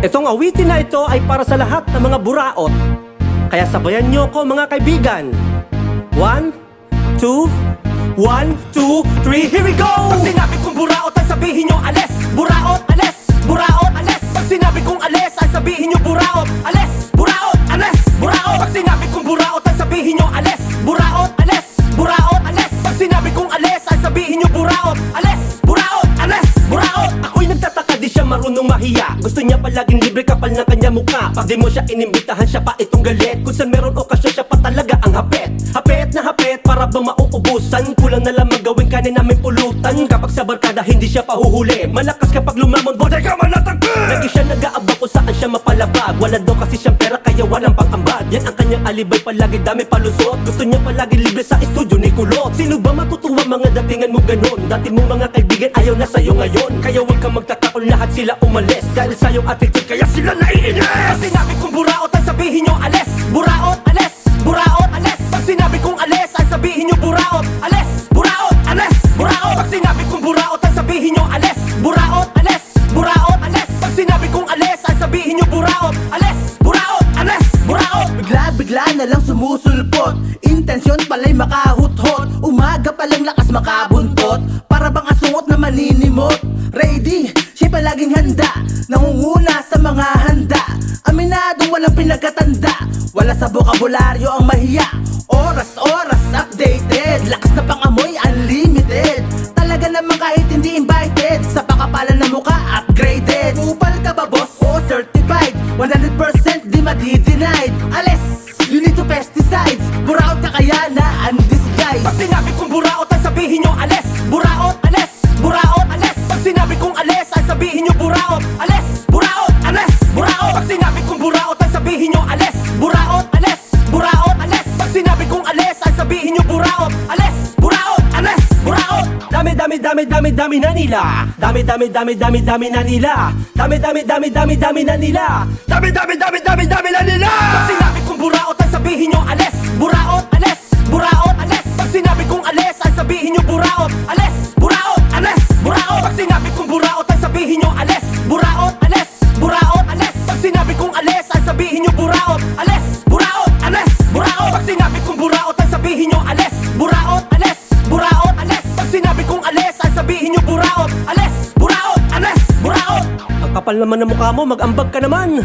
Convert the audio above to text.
Itong awitin na ito ay para sa lahat ng mga buraot. Kaya sabayan nyo ko mga kaibigan. 1, 2, 1, 2, 3, here we go! Pag sinabi kong buraot ay sabihin nyo alis. Buraot, alis, buraot, alis. Pag sinabi kong alis ay sabihin nyo buraot. Alis, buraot, alis, buraot. Pag sinabi kong buraot ay sabihin nyo alis. Buraot, alis, buraot, alis. Pag sinabi kong alis ay sabihin nyo buraot. Alis, buraot, alis, buraot. Ako'y nagtataka di siya marunong mahiya. Gusto niya palaging libre kapal ng kanya mukha. Pag di mo siya inimbitahan siya pa itong galit. Kung saan meron okasyon siya pa talaga ang hapet. Hapet na hapet para bang mauubusan. Kulang na lang magawin kanin namin pulutan. Kapag sa barkada hindi siya pahuhuli. Malakas kapag lumamon, bodega manatagpil. Lagi siya nag-aabang kung saan siya mapalabag. Wala daw kasi siyang pera kaya walang pang-ambag. Yan ang kanyang alibay, palagi dami palusot. Gusto niya palagi libre sa estudyo ni Kulot. Sino ba matutuwa mga datingan mo ganon? Dati mong mga kaibigan ayaw na sa'yo ngayon. Kaya huwag kang magtaka kung lahat sila umalis. Dahil sa iyong attitude kaya sila naiinis. Pag sinabi kong buraot ay sabihin nyo alis. Buraot, alis, buraot, alis. Pag sinabi kong alis ay sabihin nyo buraot. Alis, buraot, alis, buraot. Pag sinabi kong buraot ay sabihin nyo alis. Buraot, alis, buraot, alis. Pag sinabi kong alis ay sabihin nyo buraot. Alis, buraot, alis, buraot. Bigla na lang sumusulpot. Intensyon pala'y makahuthot. Umaga palang lakas makabuntot. Para bang asungot na maninimot. Ready, siya palaging handa. Nangunguna sa mga handa. Aminado walang pinagkatanda. Wala sa bokabularyo ang mahiya. Oras, updated. Lakas na pangamoy, unlimited. Talaga naman kahit hindi invited. Sa pakapalan na mukha, upgraded. Upal ka ba boss? Oo, certified. 100% di madi-denied. Alis, you need to pesticides. Buraot ka kaya na undisguised. Pag sinabi kong buraot ay sabihin nyo alis. Buraot, alis, buraot, alis. Pag sinabi kong alis ay sabihin nyo buraot. Alis, buraot, alis, buraot. Pag sinabi kong buraot ay sabihin nyo alis. Buraot, alis, buraot, alis. Pag sinabi kong alis ay sabihin nyo buraot. Alis, buraot, alis, buraot. Dami na nila. Dami na nila. Dami na nila. Dami na nila. Pag sinabi kong buraot ay sabihin nyo alis. Buraot, alis, buraot, alis. Pag sinabi kong alis ay sabihin nyo buraot. Alis, buraot, alis, buraot. Pag sinabi kong buraot ay sabihin nyo alis. Buraot, alis, buraot, alis. Pag sinabi kong alis ay sabihin nyo buraot. Alis, buraot, alis, buraot. Pag sinabi kong buraot ay sabihin nyo alis. Buraot, alis, buraot, alis. Pag sinabi kong alis ay sabihin nyo buraot. Alis, buraot, alis, buraot. Ang kapal naman ng mukha mo, mag-ambag ka naman.